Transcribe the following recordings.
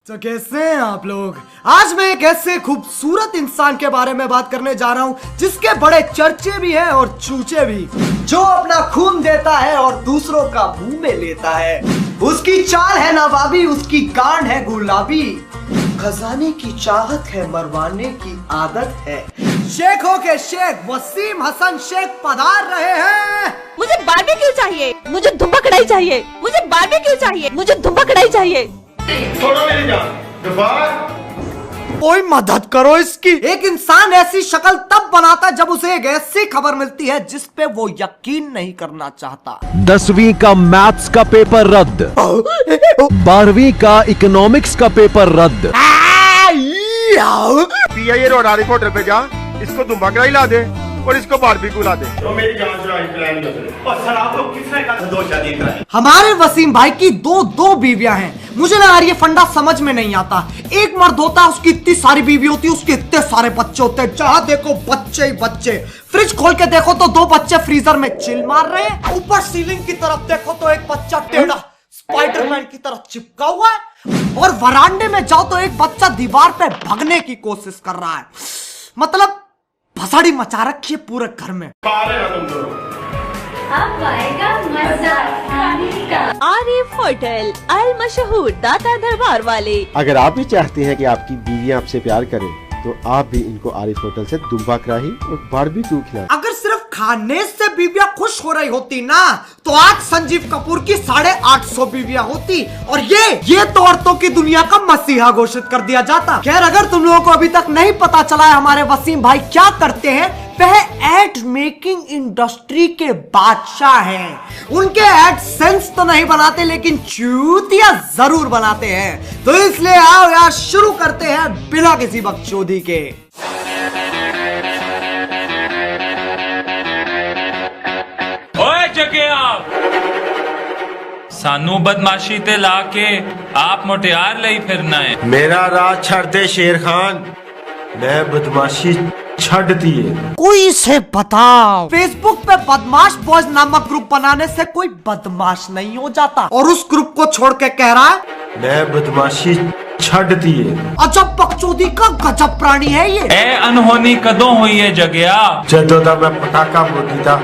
तो कैसे हैं आप लोग। आज मैं एक ऐसे खूबसूरत इंसान के बारे में बात करने जा रहा हूं जिसके बड़े चर्चे भी हैं और चूचे भी, जो अपना खून देता है और दूसरों का मुंह में लेता है। उसकी चाल है नवाबी, उसकी गांड है गुलाबी, खजाने की चाहत है, मरवाने की आदत है। शेखों के शेख वसीम हसन शेख पधार रहे हैं। मुझे बारबेक्यू चाहिए, मुझे धुम्बा कढ़ाई चाहिए, मुझे बारबेक्यू चाहिए, मुझे धुम्बा कढ़ाई चाहिए। छोड़ो मेरी जान, कोई मदद करो इसकी। एक इंसान ऐसी शक्ल तब बनाता है जब उसे एक ऐसी खबर मिलती है जिस पे वो यकीन नहीं करना चाहता। 10वीं का मैथ्स का पेपर रद्द, 12वीं का इकोनॉमिक्स का पेपर रद्द। पीआईए रोड आरिफ होटल पे जा, इसको दुम्बा कढ़ाई ला दे और इसको बारबेक्यू ला दे। तो मेरी जान चुराई प्लान कर दे। और सर आप लोग किसने कहा दो शादी कराई? हमारे वसीम भाई की दो बीवियां हैं। मुझे ना यार ये फंडा समझ में नहीं आता। एक मर्द होता है, उसकी इतनी सारी बीवी होती है, उसके इतने सारे बच्चे होते हैं, जहां देखो बच्चे ही बच्चे। फ्रिज खोल के देखो तो 2 बच्चे फ्रीजर में चिल मार रहे हैं। ऊपर सीलिंग की तरफ देखो तो एक बच्चा टेढ़ा स्पाइडरमैन की तरह चिपका हुआ है, और वरांडे में जाओ तो एक बच्चा दीवार पे भागने की कोशिश कर रहा है। मतलब भसाड़ी मचा रखी है पूरे घर में। अब आएगा मजा खाने का। आरिफ होटल, अल मशहूर दाता दरबार वाले। अगर आप भी चाहते हैं कि आपकी बीवियां आपसे प्यार करें तो आप भी इनको आरिफ होटल से दुम्बा कढ़ाई और बारबेक्यू खिलाएं। अगर सिर्फ खाने से बीवियां खुश हो रही होती ना तो आज संजीव कपूर की 850 बीवियां होती और ये तो औरतों की दुनिया का मसीहा घोषित कर दिया जाता। खैर, अगर तुम लोगों को अभी तक नहीं पता चला है हमारे वसीम भाई क्या करते हैं, वह एड मेकिंग इंडस्ट्री के बादशाह हैं। उनके एड सेंस तो नहीं बनाते लेकिन चूतिया जरूर बनाते हैं। तो इसलिए आओ यार शुरू करते हैं बिना किसी बकचोदी के। ओए जगे आप सानू बदमाशी ते ला के आप मुटियार ले फिरना है। मेरा राज छड़ दे शेर खान, मैं बदमाशी छड़ दिए। कोई से बताओ, फेसबुक पे बदमाश बॉयज नामक ग्रुप बनाने से कोई बदमाश नहीं हो जाता, और उस ग्रुप को छोड़ के कह रहा है मैं बदमाशी छड़ दिए। अजब बकचोदी का गजब प्राणी है ये। ए अनहोनी कदों हुई है जगया, जदों दा मैं पटाका बोटी दा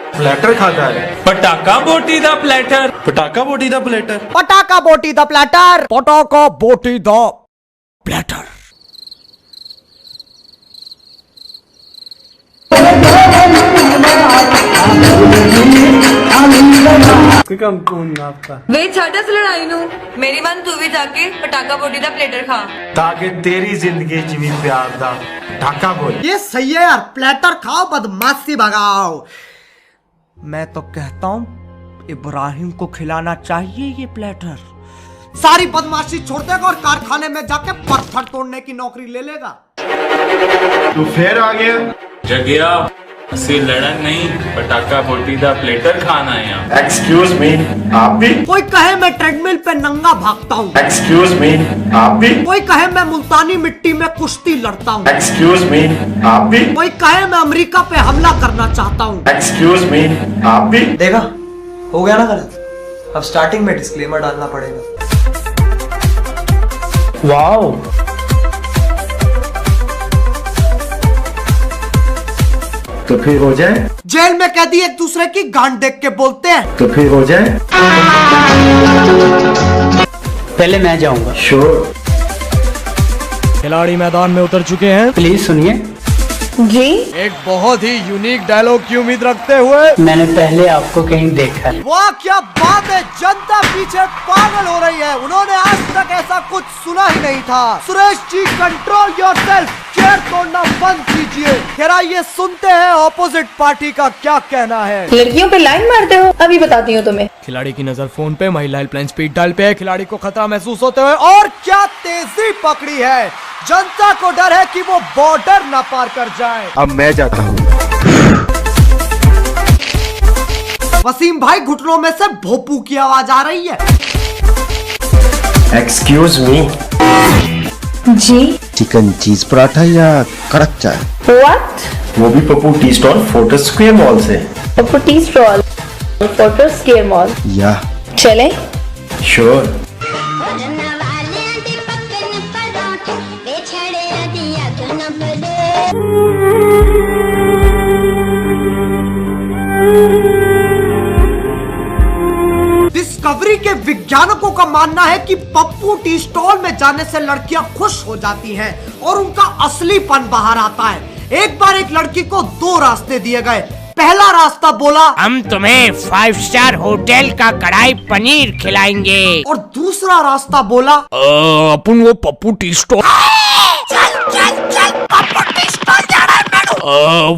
प्लेटर खाता है। पटाका बोटी दा प्लेटर, पटाका बोटी दा प्लेटर, पटाका बोटी द प्लेटर, पटाका बोटी द प्लेटर। वे छाटा से लड़ाई नू मेरी मन तू भी जाके पटाका बोटी दा प्लेटर खा, ताकि तेरी जिंदगी च भी प्यार दा ढाका बोल। ये सही है यार, प्लेटर खाओ बदमाशी भगाओ। मैं तो कहता हूँ इब्राहिम को खिलाना चाहिए ये प्लेटर। सारी बदमाशी छोड़ देगा और कारखाने में जाके पत्थर तोड़ने की नौकरी ले लेगा। तू फिर आ गया जगया असी लड़न नहीं, पटाका बोटी दा प्लेटर खाना है यहाँ। एक्सक्यूज मी, आप भी? कोई कहे मैं ट्रेडमिल पे नंगा भागता हूँ। एक्सक्यूज मी, आप भी? कोई कहे मैं मुल्तानी मिट्टी में कुश्ती लड़ता हूँ। एक्सक्यूज मी, आप भी? कोई कहे मैं अमेरिका पे हमला करना चाहता हूँ। एक्सक्यूज मी, आप भी? देखा, हो गया ना गलत। अब स्टार्टिंग में डिस्क्लेमर डालना पड़ेगा। वाओ, तो फिर हो जाए। जेल में कैदी एक दूसरे की गांड देख के बोलते हैं। तो फिर हो जाए। पहले मैं जाऊंगा। श्योर। खिलाड़ी मैदान में उतर चुके हैं। प्लीज सुनिए। जी एक बहुत ही यूनिक डायलॉग की उम्मीद रखते हुए। मैंने पहले आपको कहीं देखा है। वाह क्या बात है, जनता पीछे पागल हो रही है। उन्होंने आज तक ऐसा कुछ सुना ही नहीं था। Suresh ji control yourself, chair तोड़ना बंद कीजिए। खैर ये सुनते हैं ऑपोजिट पार्टी का क्या कहना है। लड़कियों पे लाइन मारते हो, अभी बताती हूँ तुम्हें। खिलाड़ी की नजर फोन पे, महिला हेल्पलाइन स्पीड डायल पे है। खिलाड़ी को खतरा महसूस होते हुए और क्या तेजी पकड़ी है। जनता को डर है कि वो बॉर्डर ना पार कर जाए। अब मैं जाता हूँ। वसीम भाई घुटनों में से भोपू की आवाज आ रही है। Excuse me. जी चिकन चीज पराठा या कड़क चाय? व्हाट? वो भी Pappu Tea Stall Fort Square Mall से। Pappu Tea Stall Fort Square Mall. या चले? श्योर। डिस्कवरी के वैज्ञानिकों का मानना है कि पप्पू टी स्टॉल में जाने से लड़कियां खुश हो जाती हैं और उनका असलीपन बाहर आता है। एक बार एक लड़की को 2 रास्ते दिए गए। पहला रास्ता बोला, हम तुम्हें 5 स्टार होटल का कढ़ाई पनीर खिलाएंगे। और दूसरा रास्ता बोला, अपन वो पप्पू टी स्टॉल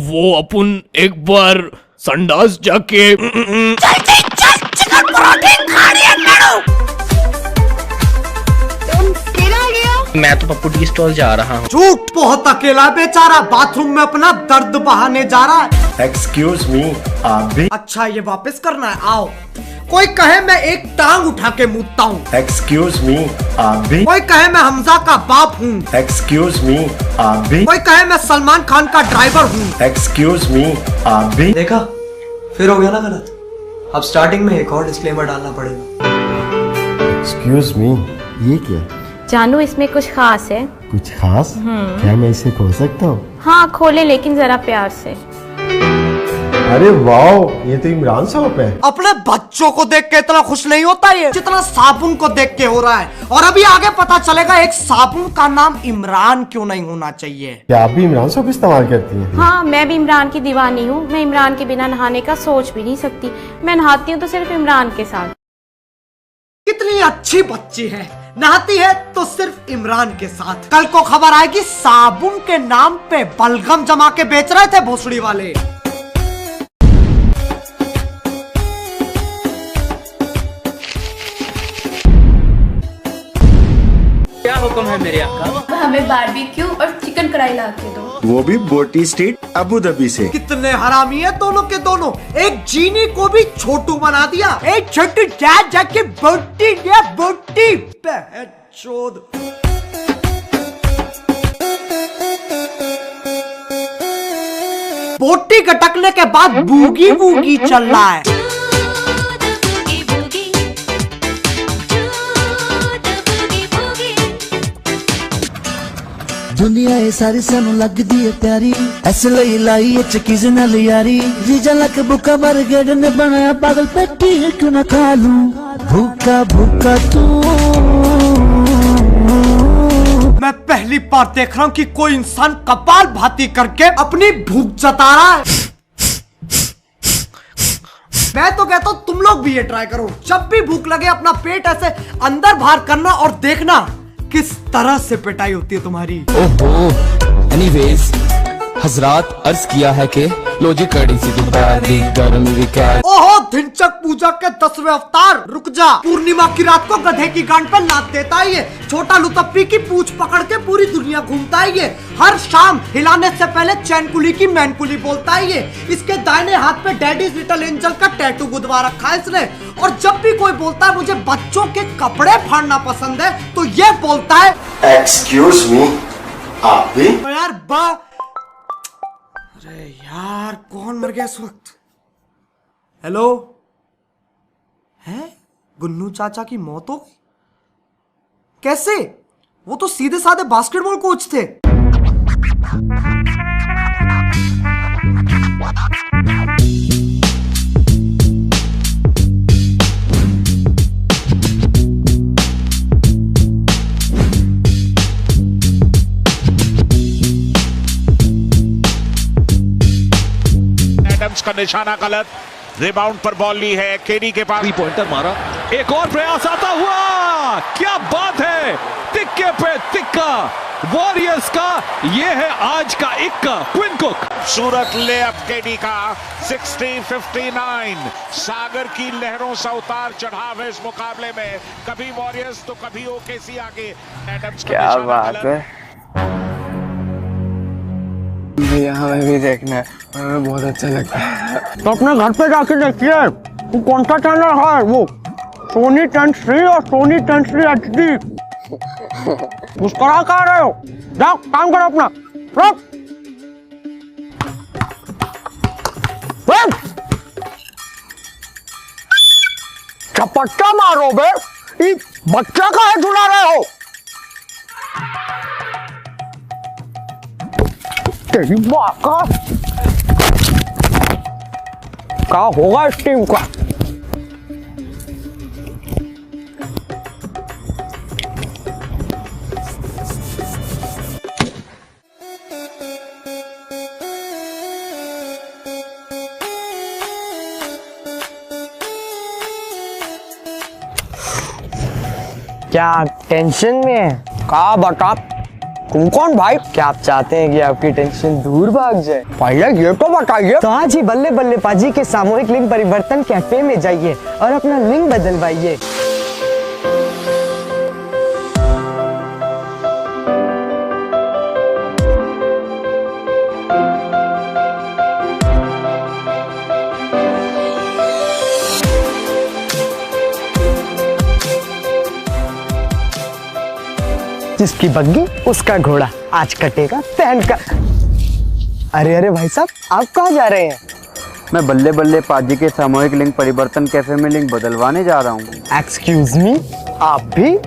वो अपन एक बार संडास जाके चिकन पराठे खाने मैं तो पप्पू टी स्टॉल जा रहा हूँ। झूठ, बहुत अकेला बेचारा बाथरूम में अपना दर्द बहाने जा रहा है। एक्सक्यूज मी, आप भी? अच्छा ये वापस करना है, आओ। कोई कहे मैं एक टांग उठा के मुदता हूँ। एक्सक्यूज मी, आप भी? कोई कहे मैं हमजा का बाप हूँ। एक्सक्यूज मी, आप भी? कोई कहे मैं सलमान खान का ड्राइवर हूँ। एक्सक्यूज मी, आप भी? देखा, फिर हो गया ना गलत। अब स्टार्टिंग में एक और डिस्क्लेमर डालना पड़ेगा। एक्सक्यूज मी, ये क्या? जानू इसमें कुछ खास है। कुछ खास? क्या मैं इसे खोल सकता हूँ? हाँ खोले, लेकिन जरा प्यार से। अरे वाह, ये तो इमरान साहब है। अपने बच्चों को देख के इतना खुश नहीं होता ये जितना साबुन को देख के हो रहा है। और अभी आगे पता चलेगा एक साबुन का नाम इमरान क्यों नहीं होना चाहिए। क्या आप भी इमरान साहब इस्तेमाल करती हैं? हाँ, मैं भी इमरान की दीवानी हूँ। मैं इमरान के बिना नहाने का सोच भी नहीं सकती। मैं नहाती हूँ तो सिर्फ इमरान के साथ। कितनी अच्छी बच्ची है, नहाती है तो सिर्फ इमरान के साथ। कल को खबर आएगी साबुन के नाम पे बलगम जमा के बेच रहे थे भोसड़ी वाले। क्या हुक्म है मेरे आका? हमें बारबेक्यू और चिकन कढ़ाई ला के दो। वो भी बोटी स्ट्रीट अबू धाबी से। कितने हरामी है दोनों के दोनों। एक जीनी को भी छोटू बना दिया। एक छोटू जाके बोटी दिया, बोटी चोद। बोटी गटकने के बाद बूगी बूगी चल रहा है। दुनिया ये सारी सानू लगदी है प्यारी, ऐसे लई लाई ये चकीज नाल यारी। जीजा लक बुका बरगेड ने बनाया पागल पेटी, क्यों ना खा लूं भूखा भूखा तू। मैं पहली बार देख रहा हूँ कि कोई इंसान कपाल भाती करके अपनी भूख जता रहा है। मैं तो कहता हूँ तुम लोग भी ये ट्राई करो। जब भी भूख लगे अपना पेट ऐसे अंदर बाहर करना और देखना किस तरह से पिटाई होती है तुम्हारी। ओहो, एनीवेज हजरात अर्ज किया है कि लो जी कड़ी सी गर्म विकार। ओहो, धिनचक पूजा के 10वें अवतार। रुक जा, पूर्णिमा की रात को गधे की गांड पर नाच देता है ये। छोटा लुतप्पी की पूंछ पकड़ के पूरी दुनिया घूमता है ये। हर शाम हिलाने से पहले चैनकुली की मैनकुली बोलता है ये। इसके दाहिने हाथ पे डैडीज लिटिल एंजल का टैटू गुदवा रखा है इसने। और जब भी कोई बोलता है मुझे बच्चों के कपड़े फाड़ना पसंद है तो ये बोलता है एक्सक्यूज मी, आप भी? यार अरे यार, कौन मर गया इस वक्त? हेलो, है गुन्नू चाचा की मौत हो गई? कैसे? वो तो सीधे साधे बास्केटबॉल कोच थे। एडम्स का निशाना गलत, रिबाउंड पर बॉल ली है केडी के पास। पॉइंटर मारा, एक और प्रयास आता हुआ, क्या बात है, तिक्के पे तिक्का वॉरियर्स का। ये है आज का इक्का, क्विन कुक। सूरत लेअप केडी का 60-59। सागर की लहरों से उतार चढ़ाव है इस मुकाबले में, कभी वॉरियर्स तो कभी ओकेसी आगे। एडम्स का क्या बात है भैया, हमें भी देखना है, हमें बहुत अच्छा लगता है। तो अपने घर पे जाके देखिए वो कौन सा चैनल है, वो सोनी 10-3 और सोनी 10-3 HD। मुस्कुरा कर रहे हो, जाओ काम करो अपना। रुक, चपट्टा मारो बे, बच्चा का है झुला रहे हो। तेरी माँ का क्या होगा इस टीम का? क्या टेंशन में है? कहा बता, तुम कौन भाई? क्या आप चाहते हैं कि आपकी टेंशन दूर भाग जाए? पहले ये तो बताइए। तो आज ही बल्ले बल्ले पाजी के सामूहिक लिंग परिवर्तन कैफे में जाइए और अपना लिंग बदलवाइए। जिसकी बग्गी उसका घोड़ा, आज कटेगा पहन का। अरे अरे भाई साहब, आप कहाँ जा रहे हैं? मैं बल्ले बल्ले पाजी के सामूहिक लिंग परिवर्तन कैफे में लिंग बदलवाने जा रहा हूँ। एक्सक्यूज मी, आप भी?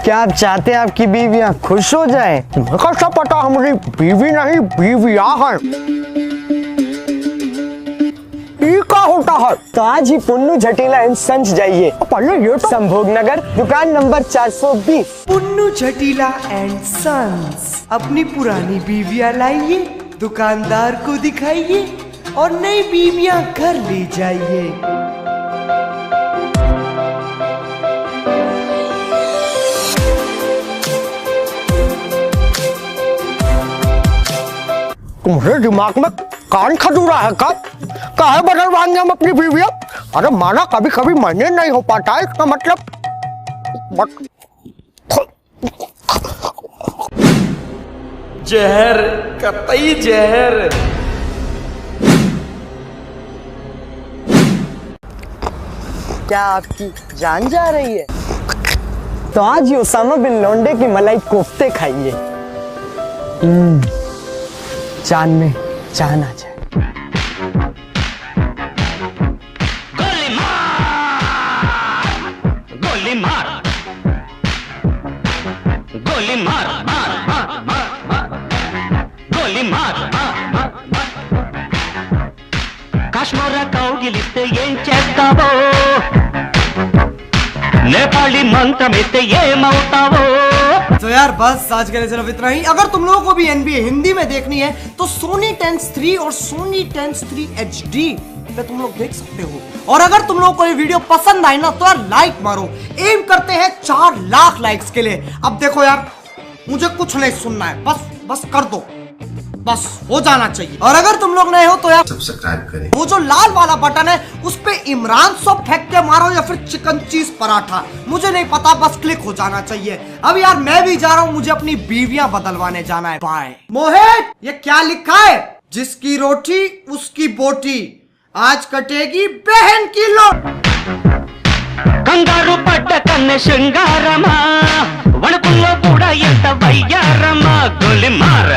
क्या आप चाहते हैं आपकी बीवियां खुश हो जाए? कैसा पता हमारी बीवी नहीं बीवियां हैं? का होता है तो आज ही पुन्नू झटीला एंड सन्स जाइए। पहले ये तो संभोग नगर, दुकान number 420। Punnu Jhatila and sons. अपनी पुरानी बीवियां लाइए, दुकानदार को दिखाइए और नई बीवियां घर ले जाइए। तुम्हारे दिमाग में कान खजूरा है का? काहे बदलवाएंगे हम अपनी बीवियां? अरे माना कभी कभी मैंने नहीं हो पाता है, इसका मतलब जहर, कतई जहर। क्या आपकी जान जा रही है? तो आज ही ओसामा बिन लौंडे की मलाई कोफ्ते खाइए। जान में जान आ जाए। गोली मार, गोली मार, गोली मार, కాశ్మీర కౌగిలిస్తే ఏం చేస్తావో, नेपाली मंत्रमिస్తే ఏమవుతావో। तो यार बस आज के लिए सिर्फ इतना ही। अगर तुम लोगों को भी NBA हिंदी में देखनी है तो सोनी टेंस 3 और सोनी टेंस 3 HD पे तुम लोग देख सकते हो। और अगर तुम लोगों को ये वीडियो पसंद आई ना तो यार लाइक मारो। एम करते हैं 4 लाख लाइक्स के लिए। अब देखो यार, मुझे कुछ नहीं सुनना है, बस कर दो, बस हो जाना चाहिए। और अगर तुम लोग नए हो तो यार सब्सक्राइब करें। वो जो लाल वाला बटन है उस पे इमरान सॉप फेंक के मारो या फिर चिकन चीज पराठा, मुझे नहीं पता, बस क्लिक हो जाना चाहिए। अब यार मैं भी जा रहा हूँ, मुझे अपनी बीवियां बदलवाने जाना है। बाय। मोहित, ये क्या लिखा है? जिसकी रोटी उसकी बोटी, आज कटेगी बहन की लोट। కంగారు పడ్డ కన్నె శృంగారమా, వణుకుల్లో కూడా ఎంత వయ్యారమా, గోలి మార